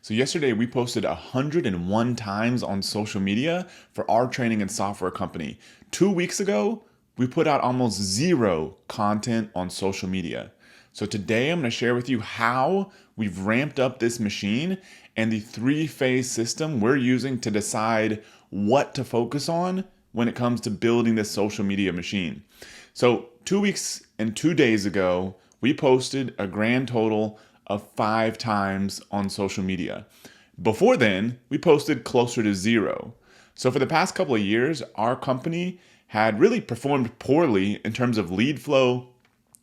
So yesterday we posted 101 times on social media for our training and software company. 2 weeks ago, we put out almost zero content on social media. So today I'm going to share with you how we've ramped up this machine and the three-phase system we're using to decide what to focus on when it comes to building this social media machine. So 2 weeks and 2 days ago, we posted a grand total of 5 times on social media. Before then, we posted closer to zero. So for the past couple of years, our company had really performed poorly in terms of lead flow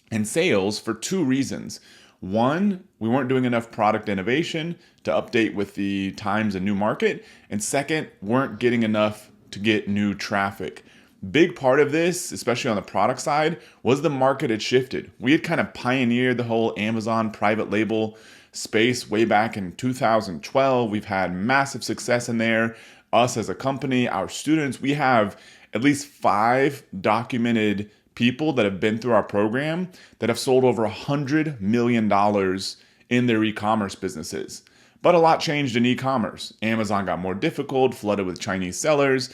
and sales for two reasons. One, we weren't doing enough product innovation to update with the times and new market. And second, weren't getting enough to get new traffic. Big part of this, especially on the product side, was the market had shifted. We had kind of pioneered the whole Amazon private label space way back in 2012. We've had massive success in there. Us as a company, our students, we have at least 5 documented people that have been through our program that have sold over $100 million in their e-commerce businesses. But a lot changed in e-commerce. Amazon got more difficult, flooded with Chinese sellers.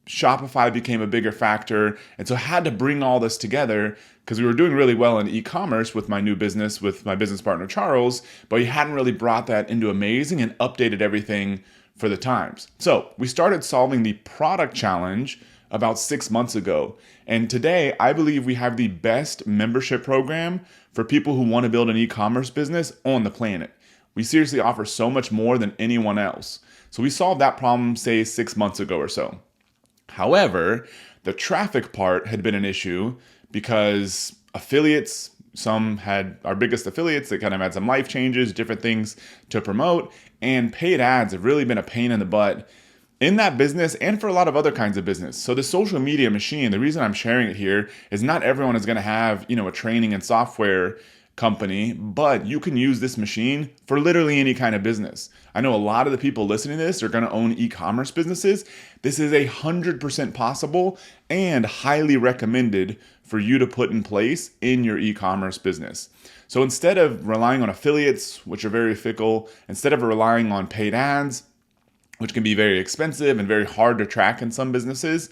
Shopify became a bigger factor. And so I had to bring all this together because we were doing really well in e-commerce with my new business, with my business partner, Charles, but we hadn't really brought that into Amazing and updated everything for the times. So we started solving the product challenge about 6 months ago. And today, I believe we have the best membership program for people who want to build an e-commerce business on the planet. We seriously offer so much more than anyone else. So we solved that problem, say, 6 months ago or so. However, the traffic part had been an issue because affiliates, some had our biggest affiliates that kind of had some life changes, different things to promote, and paid ads have really been a pain in the butt in that business and for a lot of other kinds of business. So the social media machine, the reason I'm sharing it here is not everyone is going to have, a training and software company, but you can use this machine for literally any kind of business. I know a lot of the people listening to this are going to own e-commerce businesses. This is 100% possible and highly recommended for you to put in place in your e-commerce business. So instead of relying on affiliates, which are very fickle, instead of relying on paid ads, which can be very expensive and very hard to track in some businesses,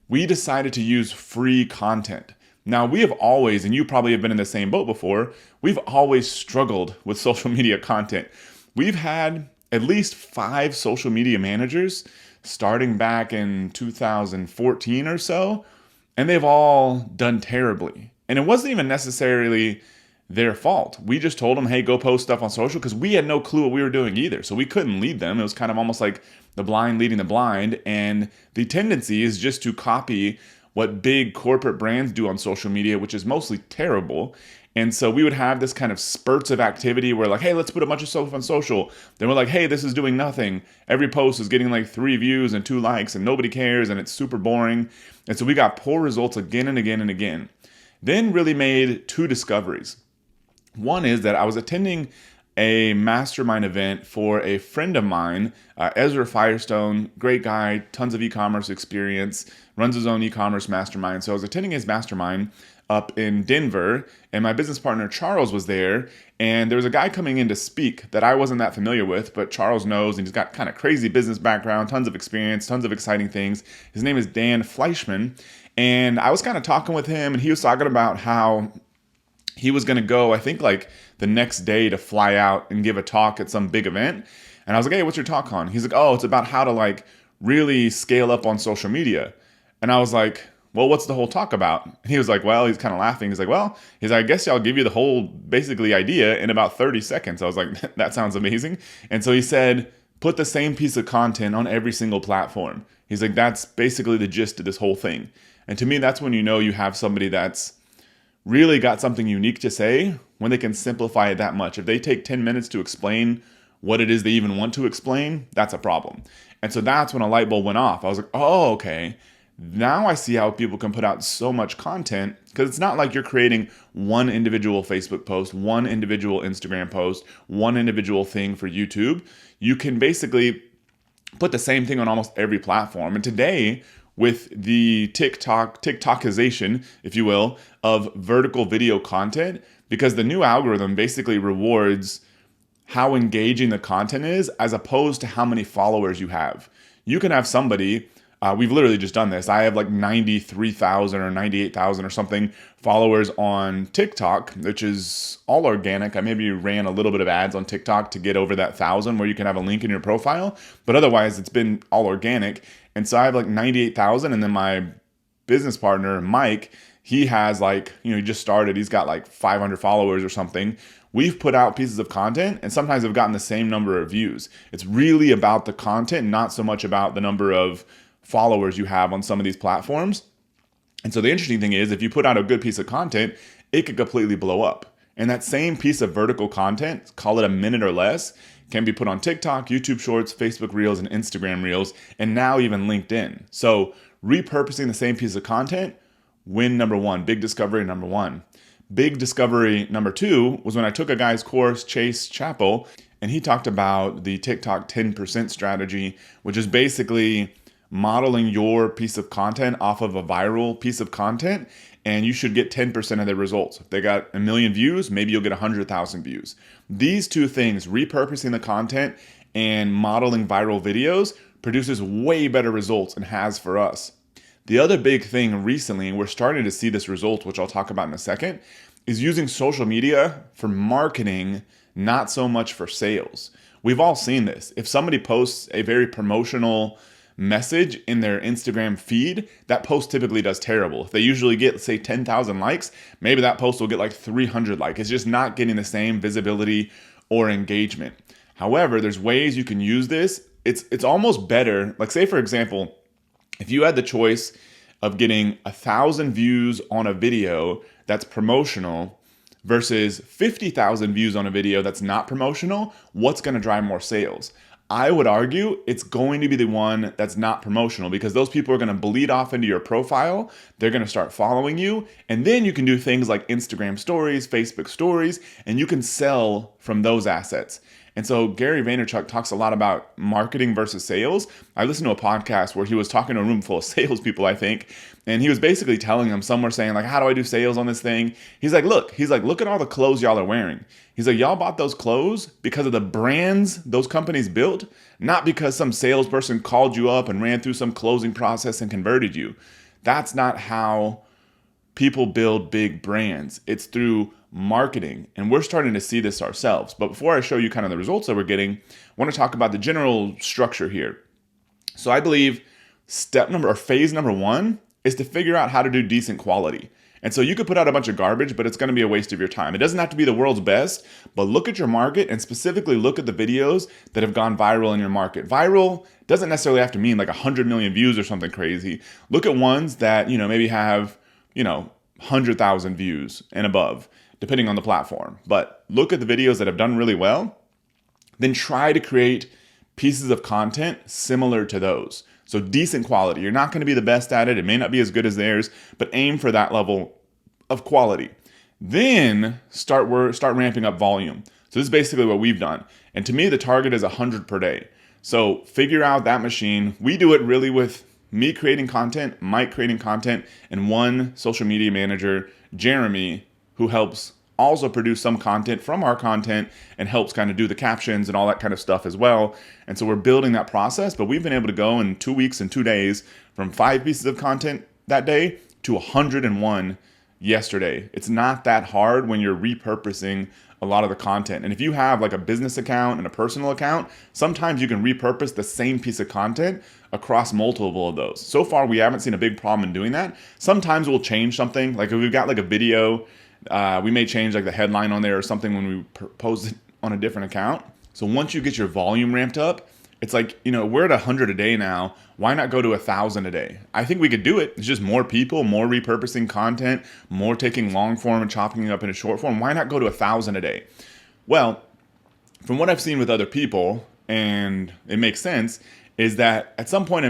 we decided to use free content. Now, we have always, and you probably have been in the same boat before, we've always struggled with social media content. We've had at least 5 social media managers starting back in 2014 or so, and they've all done terribly. And it wasn't even necessarily their fault. We just told them, hey, go post stuff on social, because we had no clue what we were doing either. So we couldn't lead them. It was kind of almost like the blind leading the blind. And the tendency is just to copy what big corporate brands do on social media, which is mostly terrible. And so we would have this kind of spurts of activity where like, hey, let's put a bunch of stuff on social. Then we're like, hey, this is doing nothing. Every post is getting like 3 views and 2 likes and nobody cares and it's super boring. And so we got poor results again and again and again. Then really made 2 discoveries. One is that I was attending a mastermind event for a friend of mine, Ezra Firestone, great guy, tons of e-commerce experience, runs his own e-commerce mastermind. So I was attending his mastermind up in Denver, and my business partner Charles was there, and there was a guy coming in to speak that I wasn't that familiar with, but Charles knows, and he's got kind of crazy business background, tons of experience, tons of exciting things. His name is Dan Fleischman, and I was kind of talking with him, and he was talking about how he was going to go, I think like the next day to fly out and give a talk at some big event. And I was like, hey, what's your talk on? He's like, oh, it's about how to like really scale up on social media. And I was like, well, what's the whole talk about? And he was like, well, he's kind of laughing. He's like, well, I guess I'll give you the whole basically idea in about 30 seconds. I was like, that sounds amazing. And so he said, put the same piece of content on every single platform. He's like, that's basically the gist of this whole thing. And to me, that's when you know you have somebody that's really got something unique to say, when they can simplify it that much. If they take 10 minutes to explain what it is they even want to explain, that's a problem. And so that's when a light bulb went off. I was like, oh, okay. Now I see how people can put out so much content, because it's not like you're creating one individual Facebook post, one individual Instagram post, one individual thing for YouTube. You can basically put the same thing on almost every platform. And today, with the TikTokization, if you will, of vertical video content, because the new algorithm basically rewards how engaging the content is as opposed to how many followers you have. You can have somebody, we've literally just done this. I have like 93,000 or 98,000 or something followers on TikTok, which is all organic. I maybe ran a little bit of ads on TikTok to get over that 1,000 where you can have a link in your profile, but otherwise it's been all organic. And so I have like 98,000, and then my business partner, Mike, he has like, he just started, he's got like 500 followers or something. We've put out pieces of content and sometimes have gotten the same number of views. It's really about the content, not so much about the number of followers you have on some of these platforms. And so the interesting thing is, if you put out a good piece of content, it could completely blow up. And that same piece of vertical content, call it a minute or less, can be put on TikTok, YouTube Shorts, Facebook Reels, and Instagram Reels, and now even LinkedIn. So repurposing the same piece of content, win number one, big discovery number one. Big discovery number two was when I took a guy's course, Chase Chappell, and he talked about the TikTok 10% strategy, which is basically modeling your piece of content off of a viral piece of content, and you should get 10% of the results. If they got 1 million views, maybe you'll get 100,000 views. These two things, repurposing the content and modeling viral videos, produces way better results and has for us. The other big thing recently, and we're starting to see this result, which I'll talk about in a second, is using social media for marketing, not so much for sales. We've all seen this. If somebody posts a very promotional message in their Instagram feed, that post typically does terrible. If they usually get, say, 10,000 likes, maybe that post will get like 300 likes. It's just not getting the same visibility or engagement. However, there's ways you can use this. It's almost better. Like, say, for example, if you had the choice of getting 1,000 views on a video that's promotional versus 50,000 views on a video that's not promotional, what's going to drive more sales? I would argue it's going to be the one that's not promotional, because those people are going to bleed off into your profile. They're going to start following you. And then you can do things like Instagram stories, Facebook stories, and you can sell from those assets. And so Gary Vaynerchuk talks a lot about marketing versus sales. I listened to a podcast where he was talking to a room full of salespeople, I think, and he was basically telling them, some were saying like, how do I do sales on this thing? He's like, look at all the clothes y'all are wearing. He's like, y'all bought those clothes because of the brands those companies built, not because some salesperson called you up and ran through some closing process and converted you. That's not how people build big brands. It's through marketing, and we're starting to see this ourselves. But before I show you kind of the results that we're getting, I want to talk about the general structure here. So I believe phase number one is to figure out how to do decent quality. And so you could put out a bunch of garbage, but it's going to be a waste of your time. It doesn't have to be the world's best, but look at your market and specifically look at the videos that have gone viral in your market. Viral doesn't necessarily have to mean like 100 million views or something crazy. Look at ones that, maybe have, 100,000 views and above, depending on the platform. But look at the videos that have done really well, then try to create pieces of content similar to those. So decent quality. You're not going to be the best at it. It may not be as good as theirs, but aim for that level of quality. Then start ramping up volume. So this is basically what we've done. And to me, the target is 100 per day. So figure out that machine. We do it really with me creating content, Mike creating content, and one social media manager, Jeremy, who helps also produce some content from our content and helps kind of do the captions and all that kind of stuff as well. And so we're building that process, but we've been able to go in 2 weeks and 2 days from 5 pieces of content that day to 101 yesterday. It's not that hard when you're repurposing a lot of the content. And if you have like a business account and a personal account, sometimes you can repurpose the same piece of content across multiple of those. So far, we haven't seen a big problem in doing that. Sometimes we'll change something. Like if we've got like a video, we may change like the headline on there or something when we post it on a different account. So once you get your volume ramped up, it's like, we're at 100 a day now. Why not go to 1,000 a day? I think we could do it. It's just more people, more repurposing content, more taking long form and chopping it up into short form. Why not go to 1,000 a day? Well, from what I've seen with other people, and it makes sense, is that at some point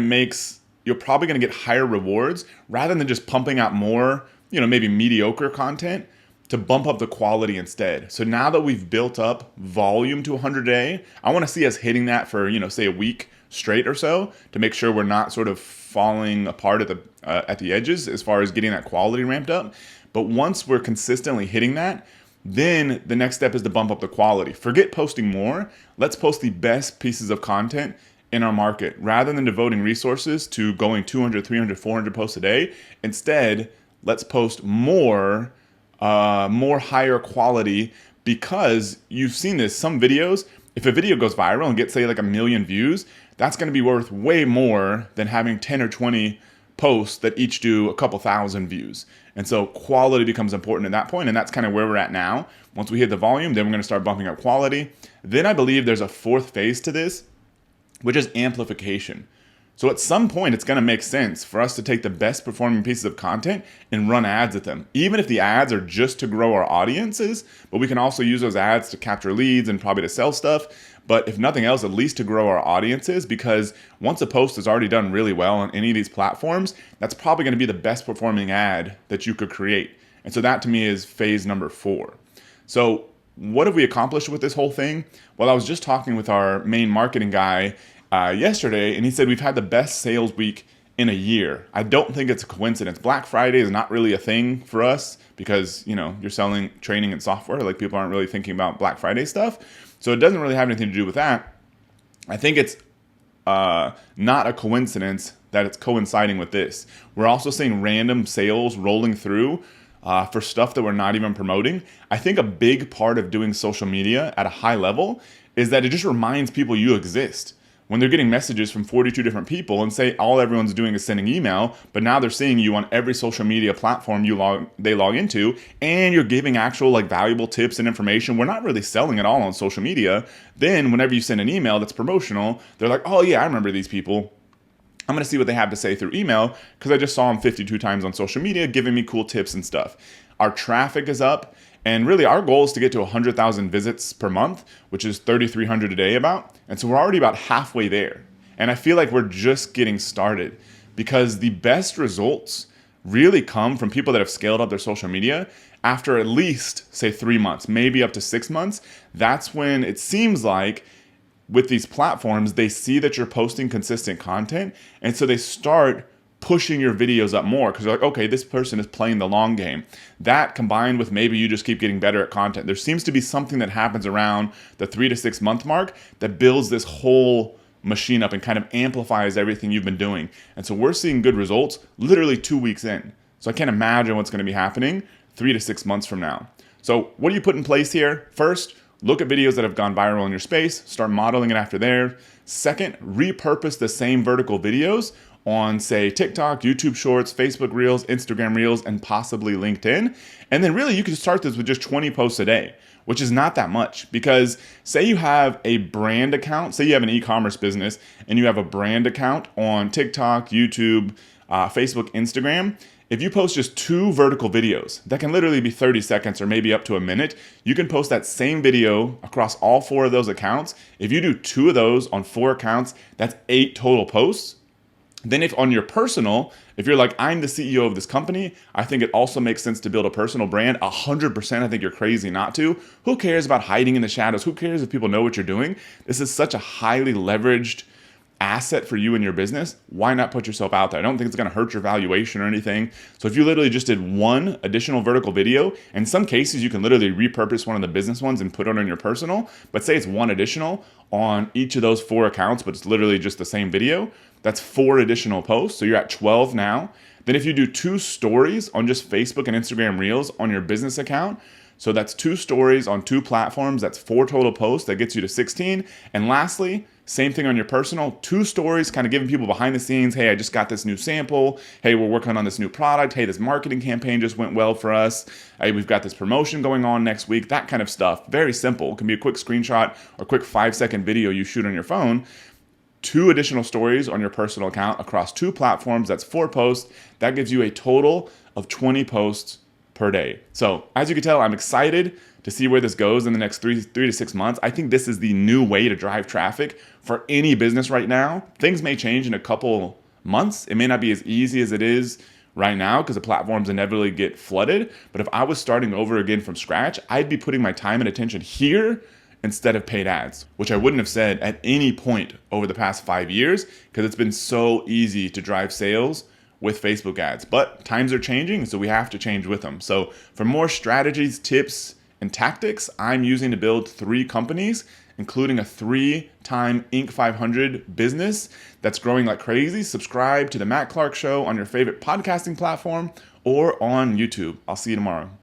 you're probably going to get higher rewards rather than just pumping out more, maybe mediocre content, to bump up the quality instead. So now that we've built up volume to 100 a day, I want to see us hitting that for, say a week straight or so to make sure we're not sort of falling apart at the edges as far as getting that quality ramped up. But once we're consistently hitting that, Then the next step is to bump up the quality. Forget posting more. Let's post the best pieces of content in our market rather than devoting resources to going 200, 300, 400 posts a day. Instead, let's post more higher quality, because you've seen this. Some videos, if a video goes viral and gets, say, like 1 million views, that's going to be worth way more than having 10 or 20 posts that each do a couple thousand views. And so quality becomes important at that point, and that's kind of where we're at now. Once we hit the volume, then we're going to start bumping up quality. Then I believe there's a fourth phase to this, which is amplification. So at some point, it's going to make sense for us to take the best performing pieces of content and run ads at them, even if the ads are just to grow our audiences. But we can also use those ads to capture leads and probably to sell stuff. But if nothing else, at least to grow our audiences, because once a post is already done really well on any of these platforms, that's probably going to be the best performing ad that you could create. And so that to me is phase number 4. So what have we accomplished with this whole thing? Well, I was just talking with our main marketing guy yesterday, and he said we've had the best sales week in a year. I don't think it's a coincidence. Black Friday is not really a thing for us because, you're selling training and software. Like, people aren't really thinking about Black Friday stuff. So it doesn't really have anything to do with that. I think it's not a coincidence that it's coinciding with this. We're also seeing random sales rolling through for stuff that we're not even promoting. I think a big part of doing social media at a high level is that it just reminds people you exist. When they're getting messages from 42 different people and say all everyone's doing is sending email, but now they're seeing you on every social media platform they log into, and you're giving actual valuable tips and information. We're not really selling at all on social media. Then whenever you send an email that's promotional, they're like, oh yeah, I remember these people. I'm going to see what they have to say through email because I just saw them 52 times on social media giving me cool tips and stuff. Our traffic is up. And really, our goal is to get to 100,000 visits per month, which is 3,300 a day about. And so we're already about halfway there. And I feel like we're just getting started, because the best results really come from people that have scaled up their social media after at least, say, 3 months, maybe up to 6 months. That's when it seems like with these platforms, they see that you're posting consistent content. And so they start pushing your videos up more because they're like, okay, this person is playing the long game. That combined with maybe you just keep getting better at content. There seems to be something that happens around the 3 to 6 month mark that builds this whole machine up and kind of amplifies everything you've been doing. And so we're seeing good results literally 2 weeks in. So I can't imagine what's going to be happening 3 to 6 months from now. So what do you put in place here? First, look at videos that have gone viral in your space, start modeling it after there. Second, repurpose the same vertical videos on, say, TikTok, YouTube Shorts, Facebook Reels, Instagram Reels, and possibly LinkedIn. And then really you can start this with just 20 posts a day, which is not that much, because say you have a brand account, say you have an e-commerce business and you have a brand account on TikTok, YouTube, Facebook, Instagram. If you post just 2 vertical videos, that can literally be 30 seconds or maybe up to a minute, you can post that same video across all 4 of those accounts. If you do 2 of those on 4 accounts, that's 8 total posts. Then if on your personal, if you're like, I'm the CEO of this company, I think it also makes sense to build a personal brand. 100%, I think you're crazy not to. Who cares about hiding in the shadows? Who cares if people know what you're doing? This is such a highly leveraged asset for you and your business. Why not put yourself out there? I don't think it's going to hurt your valuation or anything. So if you literally just did 1 additional vertical video, in some cases you can literally repurpose one of the business ones and put it on your personal, but say it's 1 additional on each of those 4 accounts, but it's literally just the same video. That's 4 additional posts. So you're at 12 now. Then if you do 2 stories on just Facebook and Instagram Reels on your business account, so that's 2 stories on 2 platforms, that's 4 total posts, that gets you to 16. And lastly, same thing on your personal, 2 stories, kind of giving people behind the scenes, hey, I just got this new sample, hey, we're working on this new product, hey, this marketing campaign just went well for us, hey, we've got this promotion going on next week, that kind of stuff. Very simple. It can be a quick screenshot or quick 5-second video you shoot on your phone. 2 additional stories on your personal account across 2 platforms, that's 4 posts. That gives you a total of 20 posts per day. So as you can tell, I'm excited to see where this goes in the next 3 to 6 months. I think this is the new way to drive traffic for any business right now. Things may change in a couple months. It may not be as easy as it is right now because the platforms inevitably get flooded. But if I was starting over again from scratch, I'd be putting my time and attention here instead of paid ads, which I wouldn't have said at any point over the past 5 years because it's been so easy to drive sales with Facebook ads. But times are changing, so we have to change with them. So for more strategies, tips, and tactics I'm using to build 3 companies, including a 3-time Inc. 500 business that's growing like crazy. Subscribe to The Matt Clark Show on your favorite podcasting platform or on YouTube. I'll see you tomorrow.